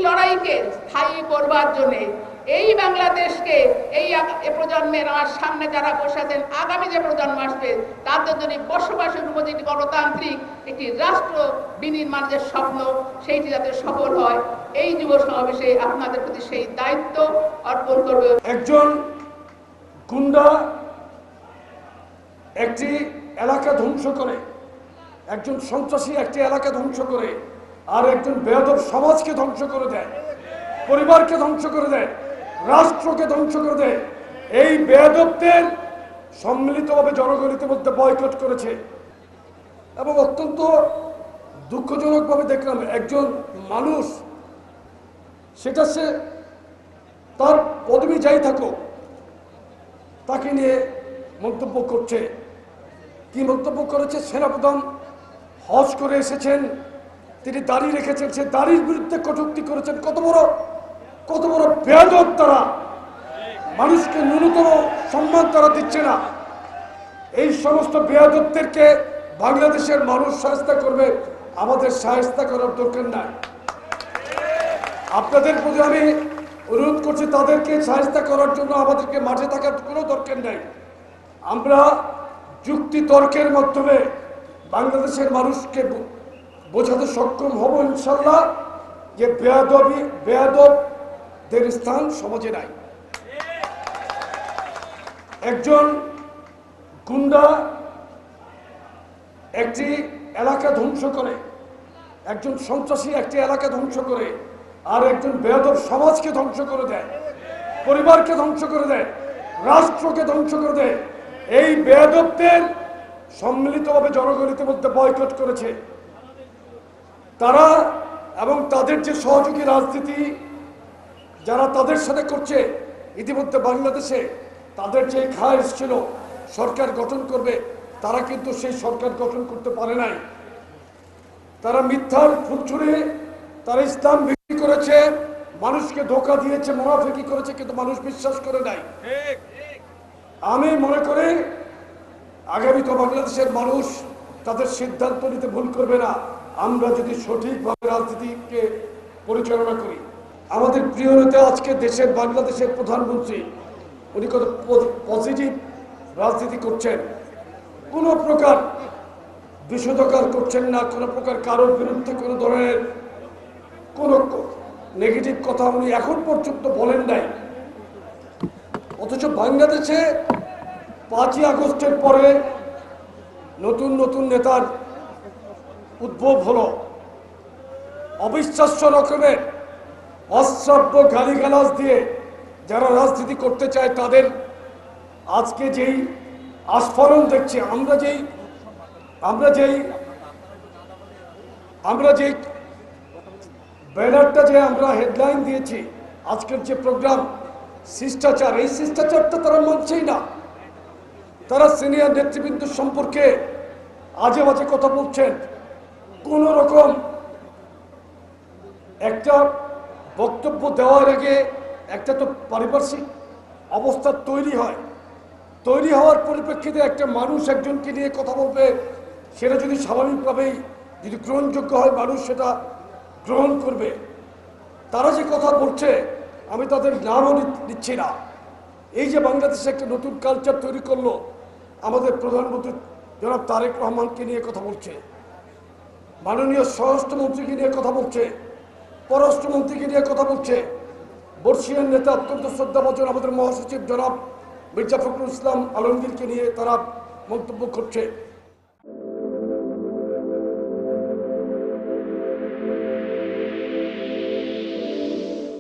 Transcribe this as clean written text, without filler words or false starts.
লড়াইকে স্থায়ী করবার জন্য এই বাংলাদেশকে এই প্রজন্মের আমার সামনে যারা বসে আছেন, আগামী যে প্রজন্ম আসবে তাদের জন্য বসবাসের উপযোগী গণতান্ত্রিক একটি রাষ্ট্র বিনির্মাণের যে স্বপ্ন সেইটি যাতে সফল হয়, এই যুব সমাবেশে আপনাদের প্রতি সেই দায়িত্ব অর্পণ করবে। একজন গুন্ডা একটি এলাকা ধ্বংস করে, একজন সন্ত্রাসী একটি এলাকা ধ্বংস করে, আর একজন বেয়াদব সমাজকে ধ্বংস করে দেয়, পরিবারকে ধ্বংস করে দেয়, রাষ্ট্রকে ধ্বংস করে দেয়। এই বেয়াদবদের সম্মিলিতভাবে জনগণ ইতিমধ্যে বয়কট করেছে এবং অত্যন্ত দুঃখজনকভাবে দেখলাম একজন মানুষ, সেটা সে তার পদবি যাই থাকুক, তাকে নিয়ে মন্তব্য করছে। কি মন্তব্য করেছে? সেনাপ্রধান হজ করে এসেছেন, তিনি দাড়ি রেখেছেন, সে দাড়ির বিরুদ্ধে কটূক্তি করেছেন। কত বড় বেয়াদব তারা! মানুষকে ন্যূনতম সম্মান তারা দিচ্ছে না। এই সমস্ত বেয়াদবদেরকে বাংলাদেশের মানুষ শায়েস্তা করবে, আমাদের শায়েস্তা করার দরকার নাই। আপনাদের প্রতি আমি অনুরোধ করছি, তাদেরকে শায়েস্তা করার জন্য আমাদেরকে মাঠে থাকার কোনো দরকার নাই। আমরা যুক্তি তর্কের মাধ্যমে বাংলাদেশের মানুষকে বোঝাতে সক্ষম হব ইনশাল্লাহ যে বেয়াদবদের স্থান সমাজে নাই। একজন গুন্ডা একটি এলাকা ধ্বংস করে, একজন সন্ত্রাসী একটি এলাকা ধ্বংস করে, আর একজন বেয়াদব সমাজকে ধ্বংস করে দেয়, পরিবারকে ধ্বংস করে দেয়, রাষ্ট্রকে ধ্বংস করে দেয়। এই বেয়াদবদের সম্মিলিতভাবে জনগণ ইতিমধ্যে বয়কট করেছে। তারা এবং তাদের যে সহযোগী রাজনীতি যারা তাদের সাথে করছে, ইতিমধ্যে বাংলাদেশে তাদের যে খায়েশ ছিল সরকার গঠন করবে, তারা কিন্তু সেই সরকার গঠন করতে পারে নাই। তারা মিথ্যার ফুলছুড়ে তারা ইসলাম বিক্রি করেছে, মানুষকে ধোঁকা দিয়েছে, মুনাফিকি করেছে, কিন্তু মানুষ বিশ্বাস করে নাই। আমি মনে করি আগামীতে বাংলাদেশের মানুষ তাদের সিদ্ধান্ত নিতে ভুল করবে না, আমরা যদি সঠিকভাবে রাজনীতিকে পরিচালনা করি। আমাদের প্রিয় নেতা আজকে দেশের বাংলাদেশের প্রধানমন্ত্রী, উনি কত পজিটিভ রাজনীতি করছেন, কোনো প্রকার বিষোদকার করছেন না, কোনো প্রকার কারোর বিরুদ্ধে কোনো ধরনের কোনো নেগেটিভ কথা উনি এখন পর্যন্ত বলেন নাই। অথচ বাংলাদেশে 5ই আগস্টের পরে নতুন নতুন নেতার উদ্ভব হলো। অবিশ্বাস্য রকমের অশ্রাব্য গালিগালাজ দিয়ে যারা রাজনীতি করতে চায় তাদের আজকে যেই আস্ফালন দেখছি, আমরা যেই ব্যানারটা যে আমরা হেডলাইন দিয়েছি, আজকের যে প্রোগ্রাম শিষ্টাচার, এই শিষ্টাচারটা তারা মানছেই না। তারা সিনিয়র নেতৃবৃন্দ সম্পর্কে আজে বাজে কথা বলছেন। কোন রকম একটা বক্তব্য দেওয়ার আগে একটা তো পারিপার্শ্বিক অবস্থা তৈরি হওয়ার পরিপ্রেক্ষিতে একটা মানুষ একজনকে নিয়ে কথা বলবে, সেটা যদি স্বাভাবিকভাবেই যদি গ্রহণযোগ্য হয়, মানুষ সেটা গ্রহণ করবে। তারা যে কথা বলছে, আমি তাদের নামও নিচ্ছি না। এই যে বাংলাদেশে একটা নতুন কালচার তৈরি করলো, আমাদের প্রধানমন্ত্রী জনাব তারেক রহমানকে নিয়ে কথা বলছে, মাননীয় স্বরাষ্ট্রমন্ত্রীকে নিয়ে কথা বলছে, পররাষ্ট্রমন্ত্রীকে নিয়ে কথা বলছে, বর্ষীয়ান নেতা অত্যন্ত শ্রদ্ধাভাজন আমাদের মহাসচিব জনাব মির্জা ফখরুল ইসলাম আলমগীরকে নিয়ে তারা মন্তব্য করছে।